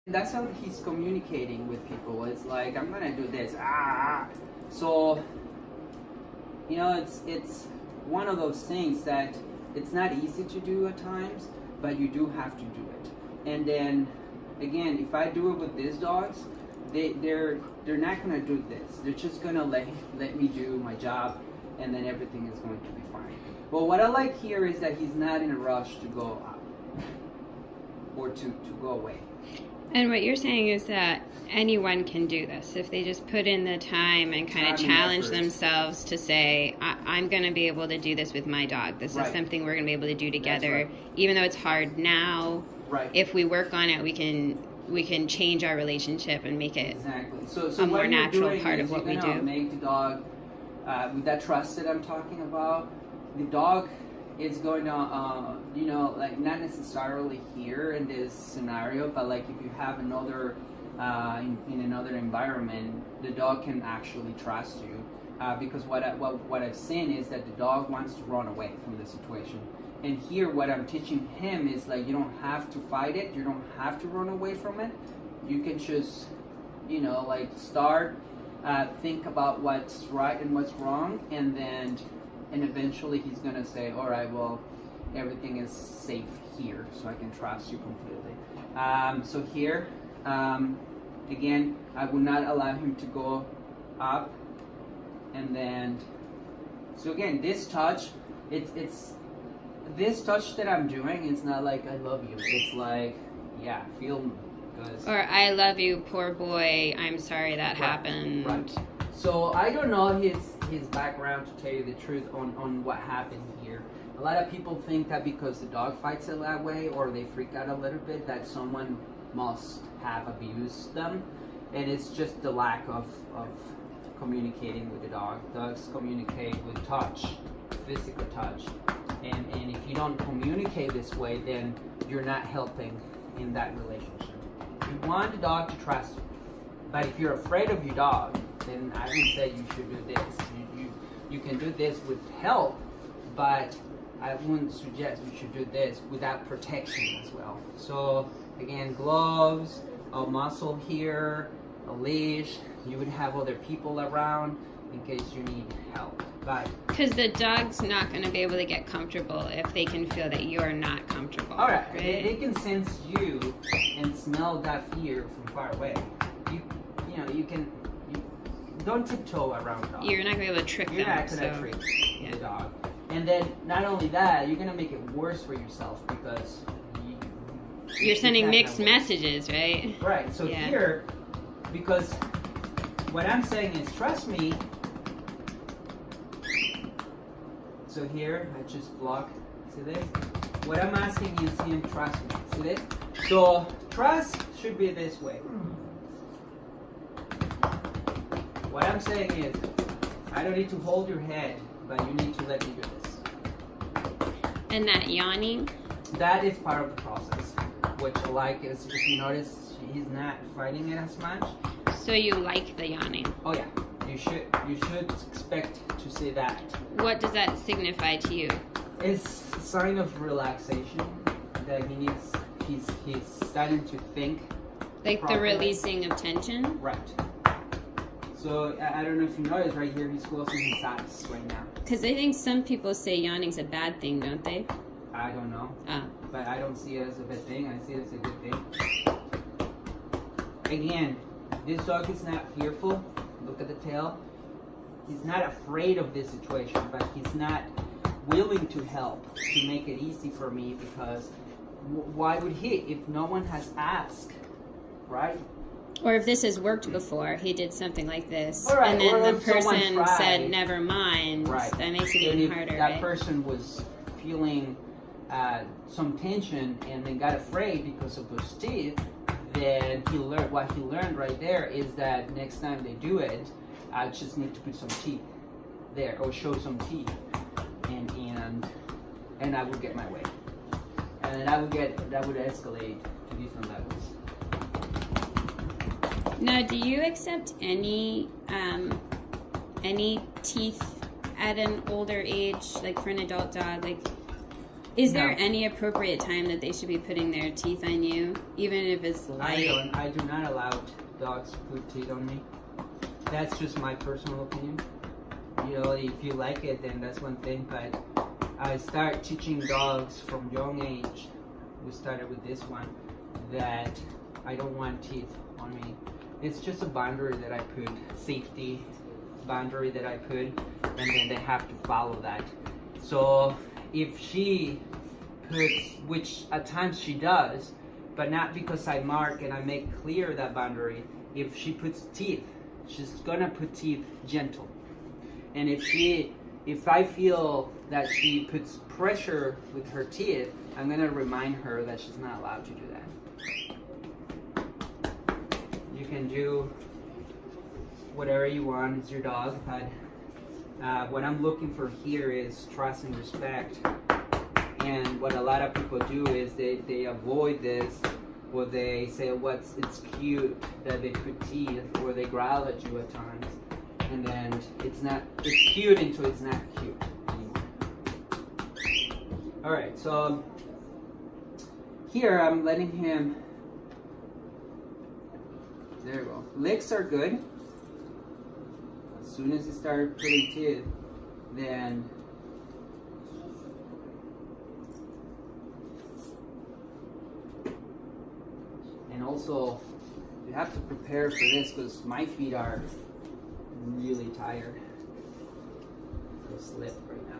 That's how he's communicating with people. It's like, I'm gonna do this. Ah. So, you know, it's one of those things that it's not easy to do at times, but you do have to do it. And then, again, if I do it with these dogs, they're not gonna do this. They're just gonna let me do my job, and then everything is going to be fine. But what I like here is that he's not in a rush to go up or to go away. And what you're saying is that anyone can do this if they just put in the time and kind of challenge themselves to say, I'm going to be able to do this with my dog. This is something we're going to be able to do together. Even though it's hard now, if we work on it, we can change our relationship and make it a more natural part of what we do. Make the dog, with that trust that I'm talking about, the dog is going to, you know, like not necessarily here in this scenario, but like if you have another, in another environment, the dog can actually trust you, because what I've seen is that the dog wants to run away from the situation. And here, what I'm teaching him is like, you don't have to fight it, you don't have to run away from it. You can just, you know, like start, think about what's right and what's wrong, and eventually he's gonna say, all right, well, everything is safe here, so I can trust you completely. So here, again, I will not allow him to go up, and then, so again, this touch, it's this touch that I'm doing, it's not like I love you, it's like, yeah, feel me. Or I love you, poor boy, I'm sorry that happened. Right. So I don't know his background, to tell you the truth, on what happened here. A lot of people think that because the dog fights it that way, or they freak out a little bit, that someone must have abused them. And it's just the lack of communicating with the dog. Dogs communicate with touch, physical touch. And if you don't communicate this way, then you're not helping in that relationship. You want the dog to trust you. But if you're afraid of your dog, then I would say you should do this. You can do this with help, but I wouldn't suggest you should do this without protection as well. So again, gloves, a muzzle here, a leash. You would have other people around in case you need help. Because the dog's not going to be able to get comfortable if they can feel that you're not comfortable. All right? They can sense you and smell that fear from far away. You know, you don't tiptoe around the dog. You're not going to be able to trick them. You're not going to trick the dog. And then, not only that, you're going to make it worse for yourself because you're sending mixed messages, right? Right. So here, because what I'm saying is, trust me. So here, I just block. See this? What I'm asking is him trust me. See this? So trust should be this way. What I'm saying is, I don't need to hold your head, but you need to let me do this. And that yawning? That is part of the process. Which I like is, if you notice, he's not fighting it as much. So you like the yawning? Oh yeah, you should expect to see that. What does that signify to you? It's a sign of relaxation that he's starting to think. Like properly. The releasing of tension? Right. So I don't know if you notice right here, he's closing his eyes right now. Because I think some people say yawning's a bad thing, don't they? I don't know. But I don't see it as a bad thing. I see it as a good thing. Again, this dog is not fearful. Look at the tail. He's not afraid of this situation, but he's not willing to help to make it easy for me, because why would he if no one has asked, right? Or if this has worked before, he did something like this, right. And then the person said, never mind, right. That makes it even harder, that person was feeling some tension and then got afraid because of those teeth, then what he learned right there is that next time they do it, I just need to put some teeth there or show some teeth, and I would get my way, and then that would escalate to different levels. Now, do you accept any teeth at an older age, like for an adult dog? Like, Is there No. any appropriate time that they should be putting their teeth on you, even if it's light? I do not allow dogs to put teeth on me. That's just my personal opinion. You know, if you like it, then that's one thing. But I start teaching dogs from young age. We started with this one, that I don't want teeth on me. It's just a boundary that I put, safety boundary that I put, and then they have to follow that. So if she puts, which at times she does, but not because I mark and I make clear that boundary. If she puts teeth, she's gonna put teeth gentle. And if I feel that she puts pressure with her teeth, I'm gonna remind her that she's not allowed to do that. You can do whatever you want, it's your dog, but what I'm looking for here is trust and respect. And what a lot of people do is they avoid this, or they say, it's cute that they put teeth, or they growl at you at times. And then it's cute until it's not cute anymore. Alright, so here I'm letting him, there we go. Licks are good. As soon as he started putting teeth, then and also you have to prepare for this because my feet are really tired. I'll slip right now.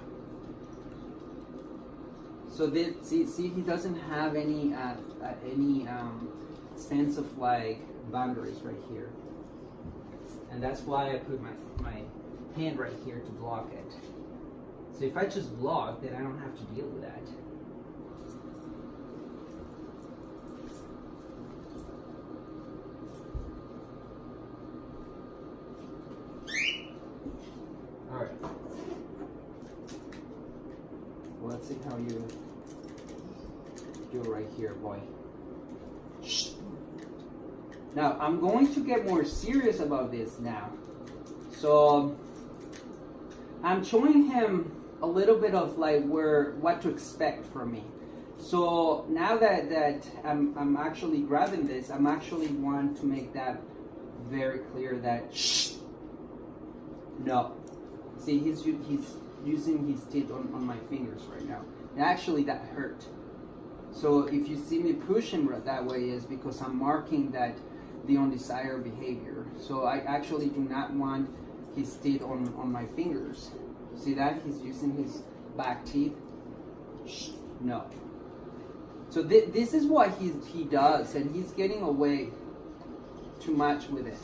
So this, see, he doesn't have any sense of like boundaries right here, and that's why I put my hand right here to block it. So if I just block, then I don't have to deal with that. Alright. Well, let's see how you do right here, boy. Shh. Now, I'm going to get more serious about this now. So, I'm showing him a little bit of like what to expect from me. So now that I'm actually grabbing this, I'm actually want to make that very clear that shh. No. See, he's using his teeth on my fingers right now. And actually that hurt. So if you see me push him that way is because I'm marking that the undesired behavior. So I actually do not want his teeth on my fingers. See that? He's using his back teeth. Shh. No. So this is what he does, and he's getting away too much with it.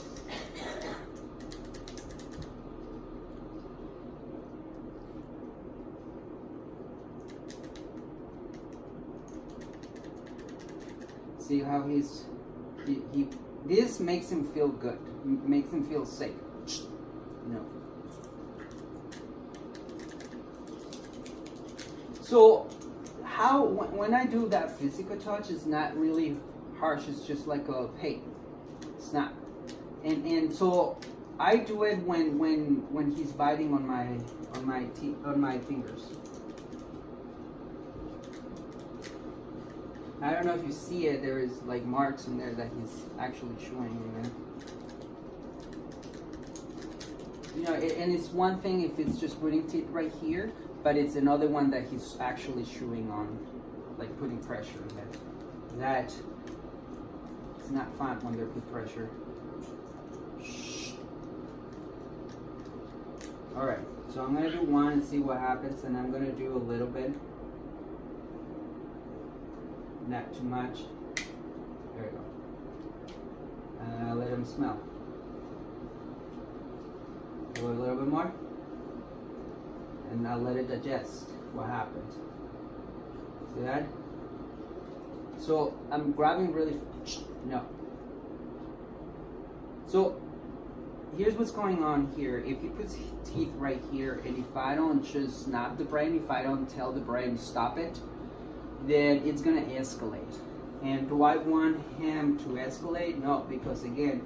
See how he this makes him feel good, makes him feel safe. No. So when I do that physical touch, it's not really harsh. It's just like a hey, snap, and so I do it when he's biting on my fingers. I don't know if you see it. There is like marks in there that he's actually chewing in there. You know, and it's one thing if it's just putting teeth right here, but it's another one that he's actually chewing on, like putting pressure in there. That it's not fun when they put pressure. Shh. All right, so I'm gonna do one and see what happens, and I'm gonna do a little bit. Not too much. There we go. And I'll let him smell. Do a little bit more. And I'll let it digest what happened. See that? So I'm grabbing really. No. So here's what's going on here. If he puts teeth right here, and if I don't just snap the brain, if I don't tell the brain stop it, then it's gonna escalate. And do I want him to escalate? No, because again,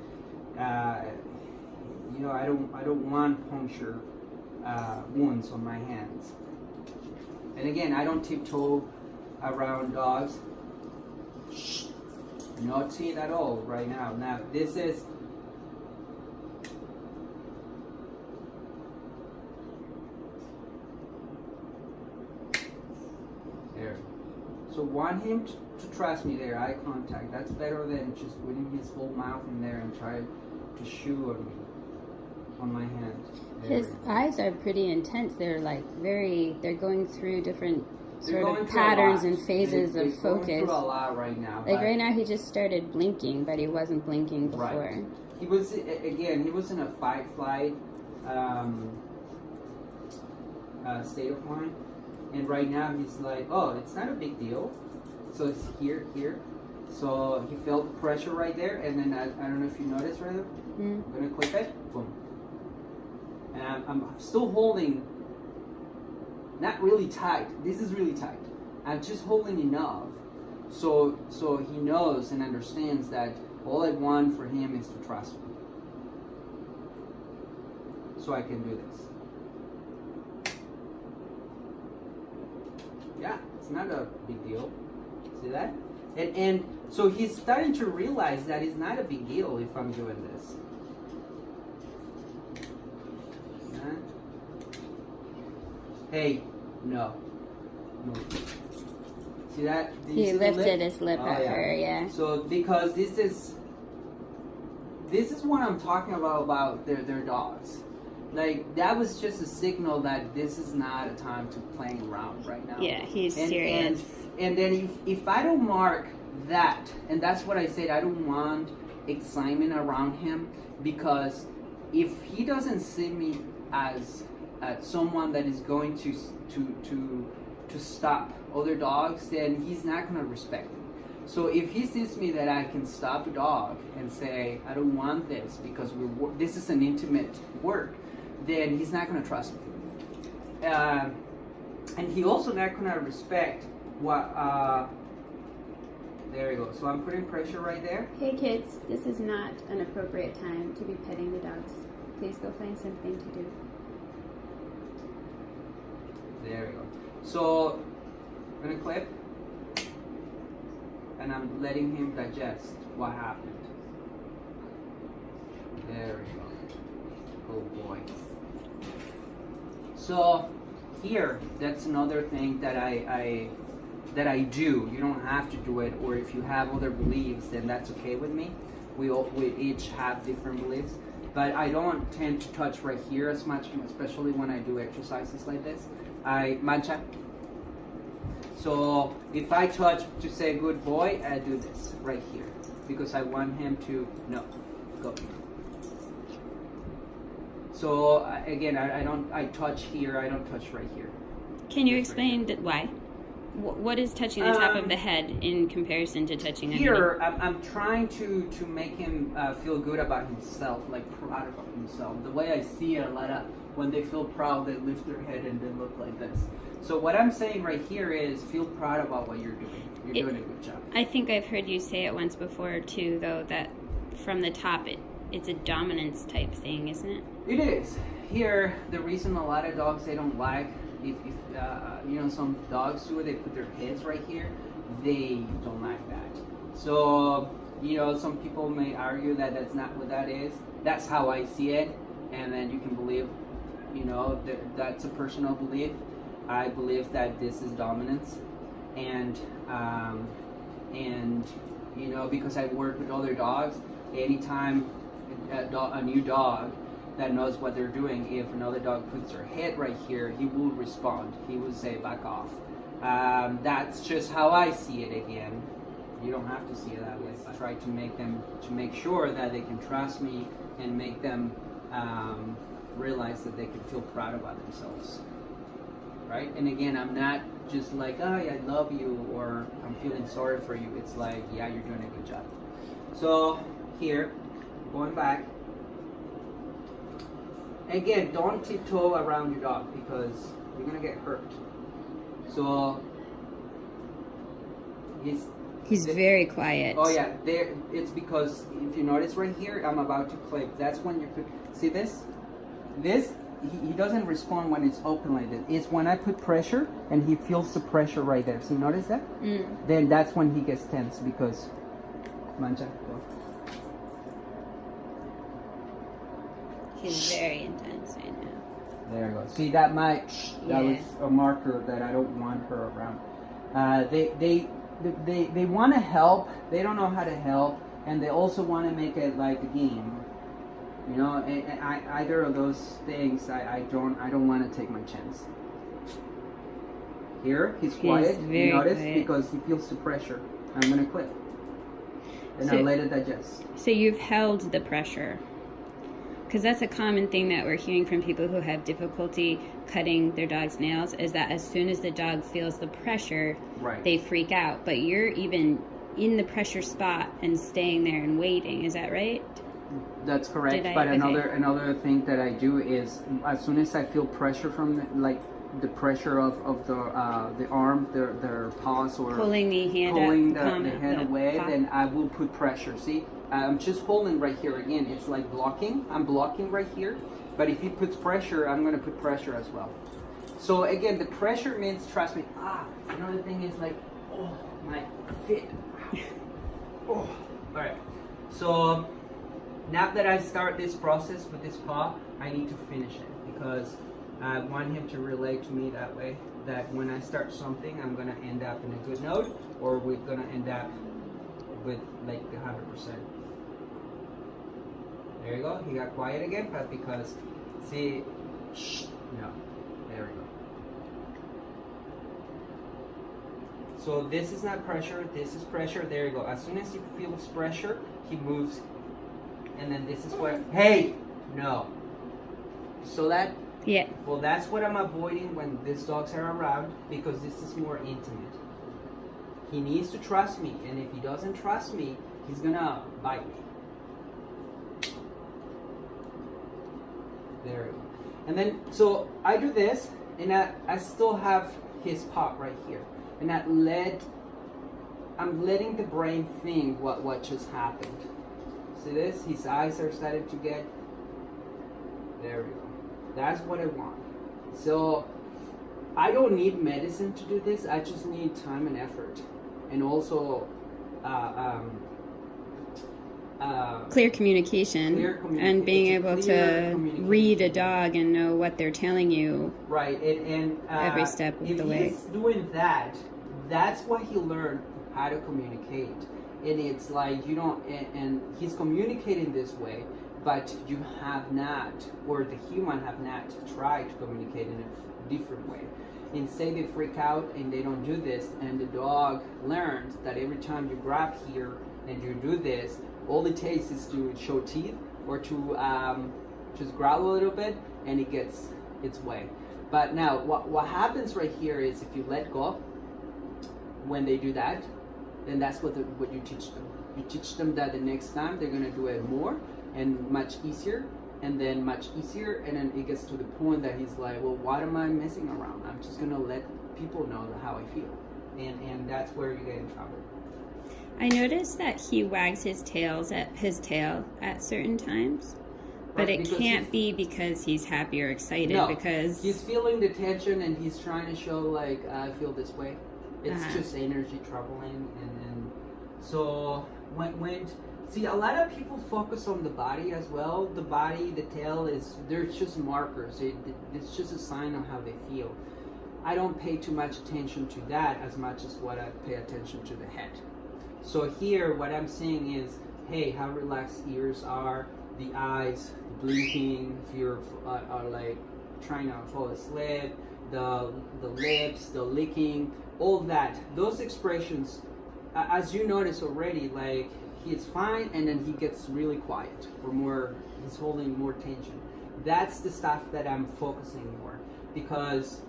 you know, I don't want puncture wounds on my hands. And again, I don't tiptoe around dogs. Shh. Not see it at all right now. Now this is there. So want him to trust me there, eye contact. That's better than just putting his whole mouth in there and try to chew on me, on my hand. His eyes are pretty intense. They're like they're going through different sort of patterns and phases of focus. Going through a lot right now. Like right now he just started blinking, but he wasn't blinking before. Right. He was, again, he was in a fight flight state of mind. And right now he's like, oh, it's not a big deal. So it's here. So he felt the pressure right there. And then I don't know if you noticed right there. I'm going to click it. Boom. And I'm still holding, not really tight. This is really tight. I'm just holding enough. So he knows and understands that all I want for him is to trust me. So I can do this. Yeah, it's not a big deal. See that? And so he's starting to realize that it's not a big deal if I'm doing this. Hey, no. See that? He lifted his lip at her, yeah. So because this is what I'm talking about their dogs. Like that was just a signal that this is not a time to playing around right now. Yeah, he's serious. And then if I don't mark that, and that's what I said, I don't want excitement around him, because if he doesn't see me as someone that is going to stop other dogs, then he's not going to respect me. So if he sees me that I can stop a dog and say, I don't want this because this is an intimate work, then he's not going to trust me. And he also not going to respect what, there you go. So I'm putting pressure right there. Hey kids, this is not an appropriate time to be petting the dogs. Please go find something to do. There we go. So I'm gonna clip, and I'm letting him digest what happened. There we go. Oh boy. So here, that's another thing that I do. You don't have to do it, or if you have other beliefs, then that's okay with me. We each have different beliefs. But I don't tend to touch right here as much, especially when I do exercises like this. I mancha. So if I touch to say good boy, I do this right here because I want him to no go. So again, I touch here. I don't touch right here. Can you explain why? What is touching the top of the head in comparison to touching here? I'm trying to make him feel good about himself, like proud about himself. The way I see it a lot of when they feel proud, they lift their head and they look like this. So what I'm saying right here is feel proud about what you're doing. You're doing a good job. I think I've heard you say it once before too, though, that from the top it's a dominance type thing, isn't it? It is. Here, the reason a lot of dogs they don't like, if you know, some dogs do it, they put their heads right here, they don't like that. So, you know, some people may argue that that's not what that is. That's how I see it, and then you can believe, you know, that's a personal belief. I believe that this is dominance, and you know, because I work with other dogs, anytime a new dog that knows what they're doing, if another dog puts their head right here, he will respond. He will say, back off. That's just how I see it again. You don't have to see it that way. I try to make sure that they can trust me and make them realize that they can feel proud about themselves. Right? And again, I'm not just like, oh, I love you, or I'm feeling sorry for you. It's like, yeah, you're doing a good job. So here, going back. Again, don't tiptoe around your dog because you're gonna get hurt. So he's very quiet. Oh yeah, there. It's because if you notice right here, I'm about to click. That's when you could see this. This he doesn't respond when it's open like this. It's when I put pressure and he feels the pressure right there. So you notice that? Then that's when he gets tense because Mancha, go. He's very intense right now. There you go. See that was a marker that I don't want her around. They want to help. They don't know how to help, and they also want to make it like a game. You know, and either of those things, I don't want to take my chance. Here, he's quiet. You notice quiet. because he feels the pressure. I'm gonna quit, and I let it digest. So you've held the pressure. Because that's a common thing that we're hearing from people who have difficulty cutting their dog's nails, is that as soon as the dog feels the pressure, they freak out. But you're even in the pressure spot and staying there and waiting. Is that right? That's correct. But another thing that I do is as soon as I feel pressure from the pressure of the arm, their paws, or pulling the hand away, then I will put pressure. See, I'm just holding right here again. It's like blocking. I'm blocking right here. But if he puts pressure, I'm going to put pressure as well. So again, the pressure means, trust me. Another thing is like, oh, my feet. Oh, all right. So now that I start this process with this paw, I need to finish it because I want him to relate to me that way. That when I start something, I'm going to end up in a good note, or we're going to end up with like 100%. There you go. He got quiet again, but because, see, no, there we go. So this is not pressure. This is pressure. There you go. As soon as he feels pressure, he moves, and then this is what. Hey, no. So that. Yeah. Well, that's what I'm avoiding when these dogs are around because this is more intimate. He needs to trust me, and if he doesn't trust me, he's gonna bite me. There we go. And then, so I do this, and I still have his paw right here. And I'm letting the brain think what just happened. See this? His eyes are starting to get, there we go. That's what I want. So I don't need medicine to do this. I just need time and effort. And also clear communication and being able to read a dog and know what they're telling you. Right, and every step of the way. If he's doing that, that's what he learned how to communicate. And it's like you don't, and he's communicating this way, but you have not, or the human have not tried to communicate in a different way. And say they freak out and they don't do this, and the dog learns that every time you grab here and you do this, all it takes is to show teeth or to just growl a little bit, and it gets its way. But now, what happens right here is if you let go, when they do that, then that's what you teach them. You teach them that the next time they're gonna do it more and much easier, and then much easier, and then it gets to the point that he's like, well, what am I messing around? I'm just gonna let people know how I feel, and that's where you get in trouble. I noticed that he wags his tail at certain times, but right, it can't be because he's happy or excited. No, because he's feeling the tension and he's trying to show like I feel this way. It's just energy troubling, and so when see, a lot of people focus on the body as well. The body, the tail they're just markers. It's just a sign of how they feel. I don't pay too much attention to that as much as what I pay attention to the head. So here, what I'm seeing is, hey, how relaxed ears are, the eyes, blinking, if you're are like trying to fall asleep, the lips, the licking, all that. Those expressions, as you notice already, like he's fine, and then he gets really quiet, or more, he's holding more tension. That's the stuff that I'm focusing more, because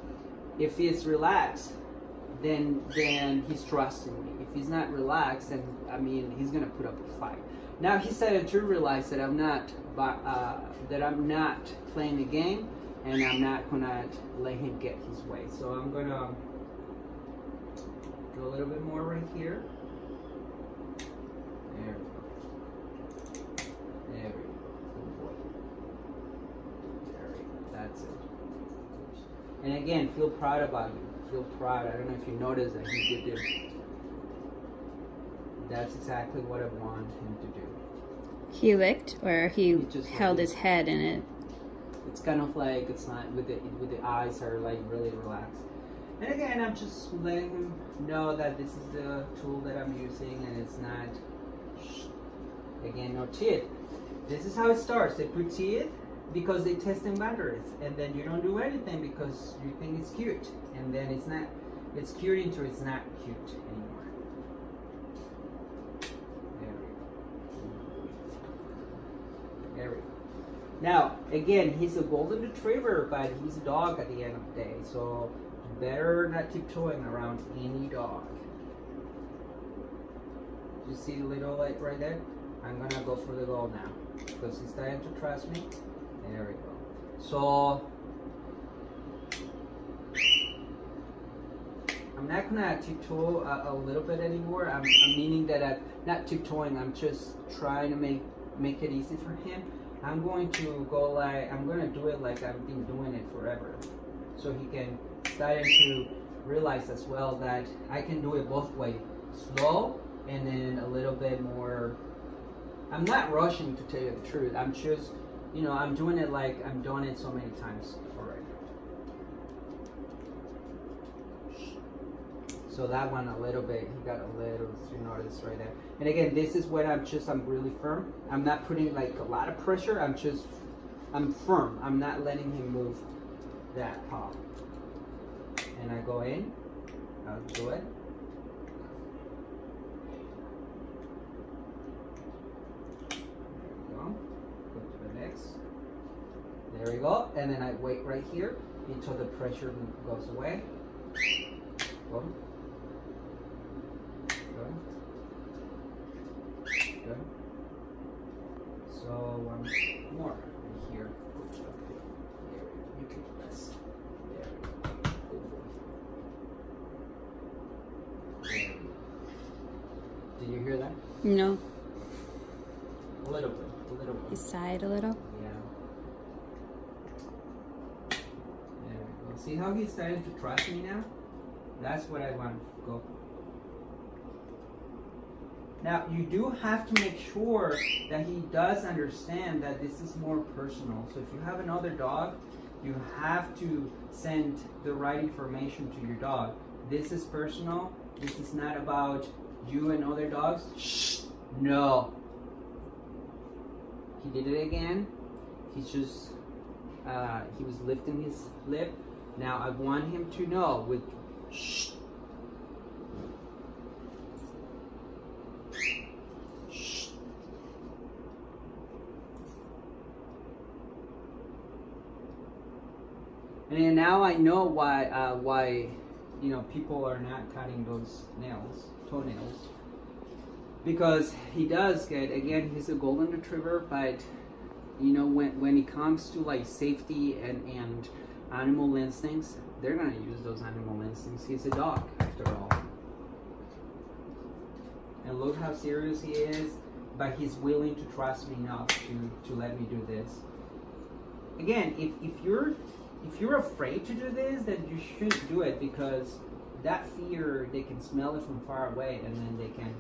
if he's relaxed, then he's trusting me. If he's not relaxed, then I mean he's gonna put up a fight. Now he started to realize that I'm not playing the game, and I'm not gonna let him get his way. So I'm gonna do a little bit more right here. There we go. There we go. Good boy. There we go. That's it. And again, feel proud about you. Feel proud. I don't know if you noticed that he did this. That's exactly what I want him to do. He licked, or he just held his head in it? It's kind of like it's not with the eyes are like really relaxed. And again, I'm just letting him know that this is the tool that I'm using, and it's not. Again, no teeth. This is how it starts. They put teeth because they test in boundaries, and then you don't do anything because you think it's cute, and then it's not. It's cute until it's not cute anymore. There we go. Now, again, he's a golden retriever, but he's a dog at the end of the day, so better not tiptoeing around any dog. You see the little light right there? I'm gonna go for the goal now because he's starting to trust me. There we go. So I'm not gonna tiptoe a little bit anymore. I'm meaning that I'm not tiptoeing. I'm just trying to make it easy for him. I'm going to go like I'm gonna do it like I've been doing it forever, so he can start to realize as well that I can do it both ways, slow and then a little bit more. I'm not rushing, to tell you the truth. I'm just, I'm doing it like I'm doing it so many times already. So that one a little bit, he got a little, you notice right there. And again, this is when I'm really firm. I'm not putting like a lot of pressure. I'm firm. I'm not letting him move that paw. And I go in, I'll do it. There we go, and then I wait right here until the pressure goes away. Boom. Good. Good. So one more right here. There we go. You can press. There we go. There we go. Did you hear that? No. A little bit. A little bit. He sighed a little. See how he's starting to trust me now? That's what I want to go for. Now, you do have to make sure that he does understand that this is more personal. So if you have another dog, you have to send the right information to your dog. This is personal. This is not about you and other dogs. Shh. No. He did it again. He's just, he was lifting his lip. Now I want him to know with shh. Shh. And then now I know why people are not cutting those toenails. Because he does get, again, he's a golden retriever, but when it comes to like safety and animal instincts, they're gonna use those animal instincts. He's a dog, after all. And look how serious he is, but he's willing to trust me enough to let me do this. Again, if you're afraid to do this, then you shouldn't do it, because that fear, they can smell it from far away, and then they can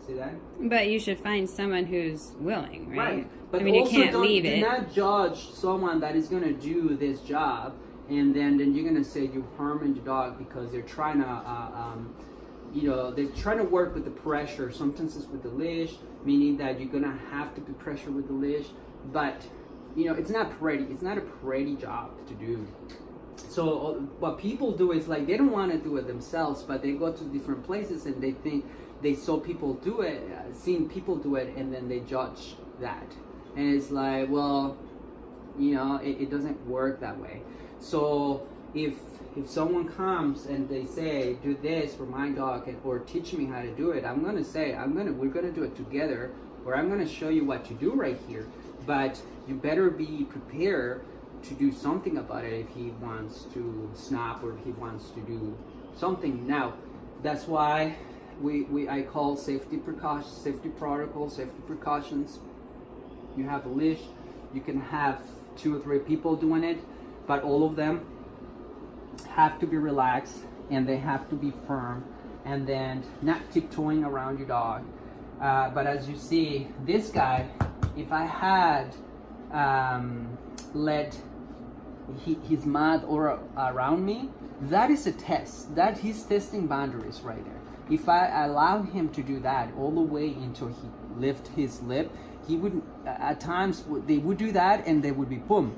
see that? But you should find someone who's willing, right? Right. But I mean, also you can't leave it. Do not judge someone that is going to do this job, and then you're going to say you're harming the dog because they're trying to, they're trying to work with the pressure. Sometimes it's with the leash, meaning that you're going to have to put pressure with the leash. But, it's not pretty. It's not a pretty job to do. So what people do is like they don't want to do it themselves, but they go to different places and they think they saw people do it, seen people do it, and then they judge that. And it's like, well, it doesn't work that way. So if someone comes and they say, do this for my dog, or teach me how to do it, I'm gonna say, we're gonna do it together, or I'm gonna show you what to do right here. But you better be prepared to do something about it if he wants to snap or if he wants to do something. Now, that's why I call safety protocols, safety precautions. You have a leash. You can have 2 or 3 people doing it, but all of them have to be relaxed and they have to be firm, and then not tiptoeing around your dog. But as you see, this guy, if I had let his mouth or around me, that is a test. That he's testing boundaries right there. If I allow him to do that all the way until he lift his lip, he would at times they would do that and they would be boom.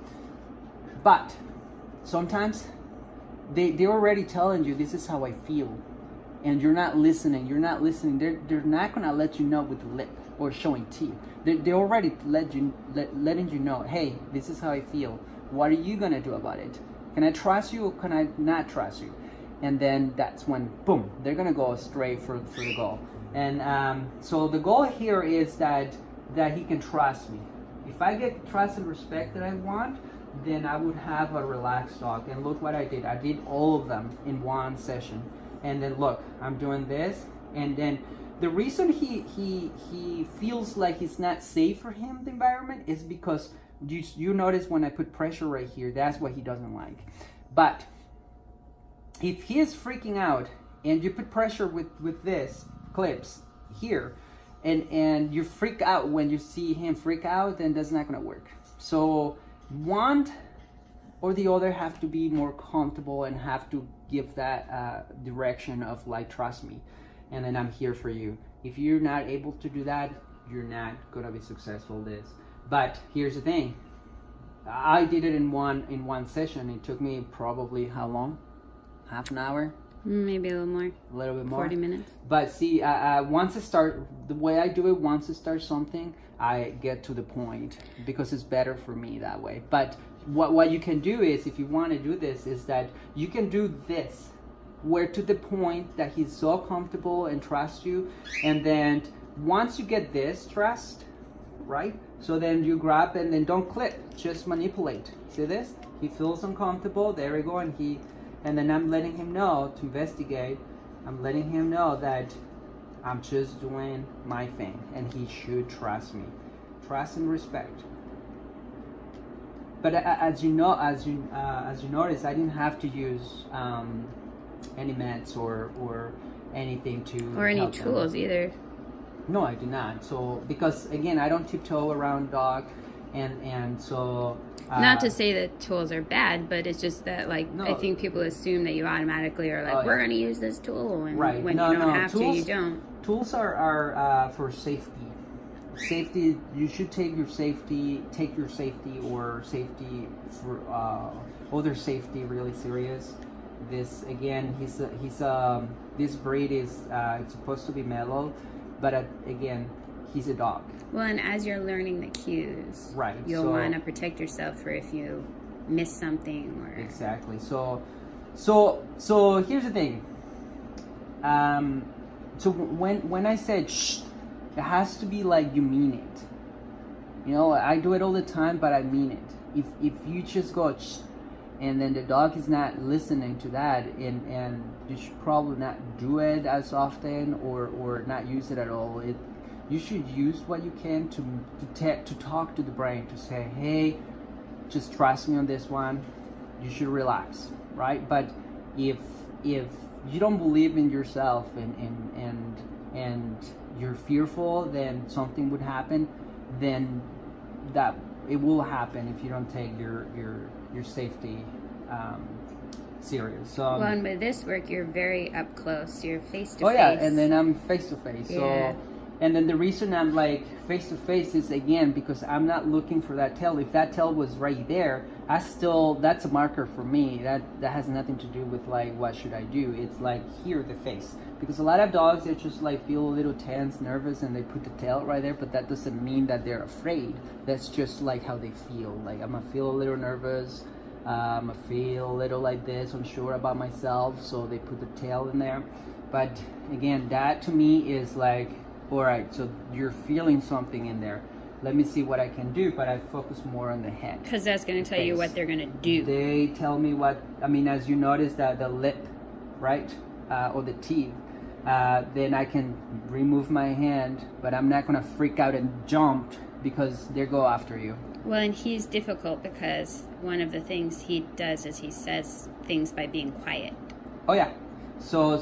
But sometimes they're already telling you, this is how I feel, and you're not listening. They're not gonna let you know with the lip or showing teeth. They already letting you know, hey, this is how I feel. What are you gonna do about it? Can I trust you or can I not trust you? And then that's when, boom, they're gonna go straight for the goal. And so the goal here is that he can trust me. If I get trust and respect that I want, then I would have a relaxed dog. And look what I did. I did all of them in one session. And then look, I'm doing this. And then the reason he feels like it's not safe for him, the environment, is because you notice when I put pressure right here, that's what he doesn't like. But if he is freaking out and you put pressure with this clips here, and you freak out when you see him freak out, then that's not gonna work. So one or the other have to be more comfortable and have to give that direction of like, trust me, and then I'm here for you. If you're not able to do that, you're not gonna be successful in this. But here's the thing, I did it in one session. It took me probably how long? Half an hour? Maybe a little more. A little bit more. 40 minutes. But see, once I start, the way I do it, once I start something, I get to the point because it's better for me that way. But what you can do is, if you want to do this, is that you can do this, where to the point that he's so comfortable and trusts you, and then once you get this trust, right? So then you grab and then don't clip, just manipulate. See this? He feels uncomfortable. There we go, and then I'm letting him know to investigate. I'm letting him know that I'm just doing my thing, and he should trust me. Trust and respect. But as you notice, I didn't have to use any meds or anything to or any help tools them. either. No, I did not. So because again, I don't tiptoe around dog, and so. Not to say that tools are bad, but it's just that, like, No. I think people assume that you automatically are like, we're going to use this tool, and Right. when No, you don't no. have Tools, to, you don't. Tools are for safety. Safety. You should take your safety or safety for other safety really serious. This again, this breed is it's supposed to be mellow, but again, he's a dog. Well, and as you're learning the cues, right, you'll want to protect yourself for if you miss something or exactly. So here's the thing. So when I said shh, it has to be like you mean it. You know, I do it all the time, but I mean it. If you just go shh, and then the dog is not listening to that, and you should probably not do it as often or not use it at all. You should use what you can to talk to the brain, to say, hey, just trust me on this one. You should relax, right? But if you don't believe in yourself and you're fearful, then something would happen. Then that it will happen if you don't take your safety serious. So well, and with this work, you're very up close. You're face to face. Oh yeah, and then I'm face to face. Yeah. So, and then the reason I'm like face to face is again because I'm not looking for that tail. If that tail was right there, that's a marker for me. That has nothing to do with like what should I do. It's like here the face, because a lot of dogs, they just like feel a little tense, nervous, and they put the tail right there. But that doesn't mean that they're afraid. That's just like how they feel. Like I'm gonna feel a little nervous. I feel a little like this, unsure about myself, so they put the tail in there. But again, that to me is like, all right, so you're feeling something in there. Let me see what I can do, but I focus more on the head. Because that's going to tell you what they're going to do. They tell me what, I mean, as you notice that the lip, right, or the teeth, then I can remove my hand, but I'm not going to freak out and jump because they go after you. Well, and he's difficult because one of the things he does is he says things by being quiet. Oh yeah, so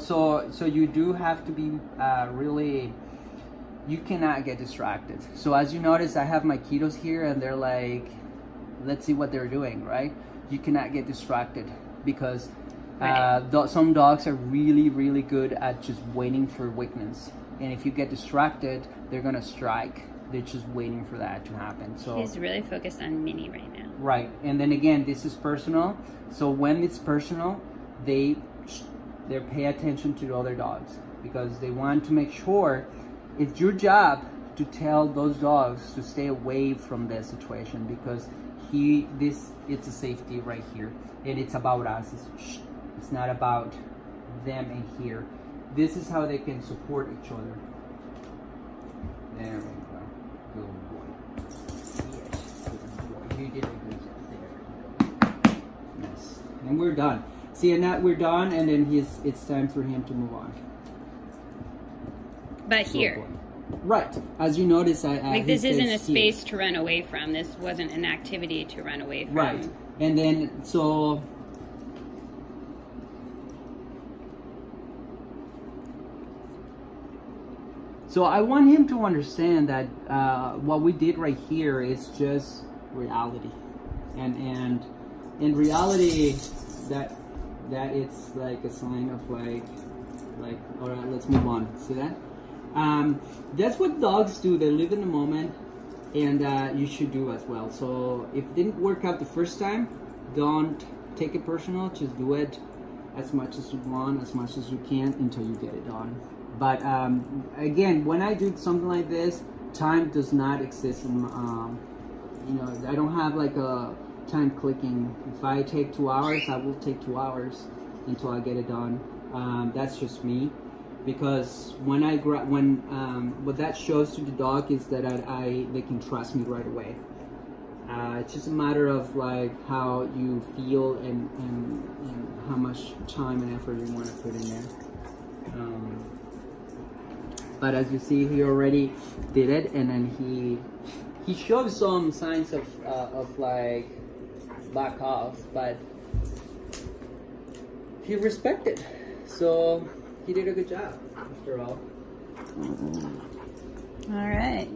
you do have to be really. You cannot get distracted. So as you notice, I have my kiddos here, and they're like, let's see what they're doing, right? You cannot get distracted because some dogs are really, really good at just waiting for weakness. And if you get distracted, they're gonna strike. They're just waiting for that to happen. So he's really focused on Minnie right now. Right, and then again, this is personal. So when it's personal, they pay attention to the other dogs because they want to make sure. It's your job to tell those dogs to stay away from this situation because it's a safety right here, and it's about us. It's not about them in here. This is how they can support each other. There we go. Good boy. Yes, good boy. You did a good job. There we go. Yes, and we're done. See, and now we're done, and then it's time for him to move on. But here. Right. As you notice, like this isn't a space to run away from. This wasn't an activity to run away from. Right. And then, so I want him to understand that what we did right here is just reality. And in reality, that it's like a sign of like, all right, let's move on. See that? That's what dogs do. They live in the moment, and you should do as well. So if it didn't work out the first time, don't take it personal. Just do it as much as you want, as much as you can until you get it done. But again, when I do something like this, time does not exist. I don't have like a time clicking. If I take 2 hours, I will take 2 hours until I get it done. That's just me. Because what that shows to the dog is that they can trust me right away. It's just a matter of like how you feel and how much time and effort you want to put in there. But as you see, he already did it, and then he showed some signs of like back off, but he respected. So. He did a good job, after all. All right.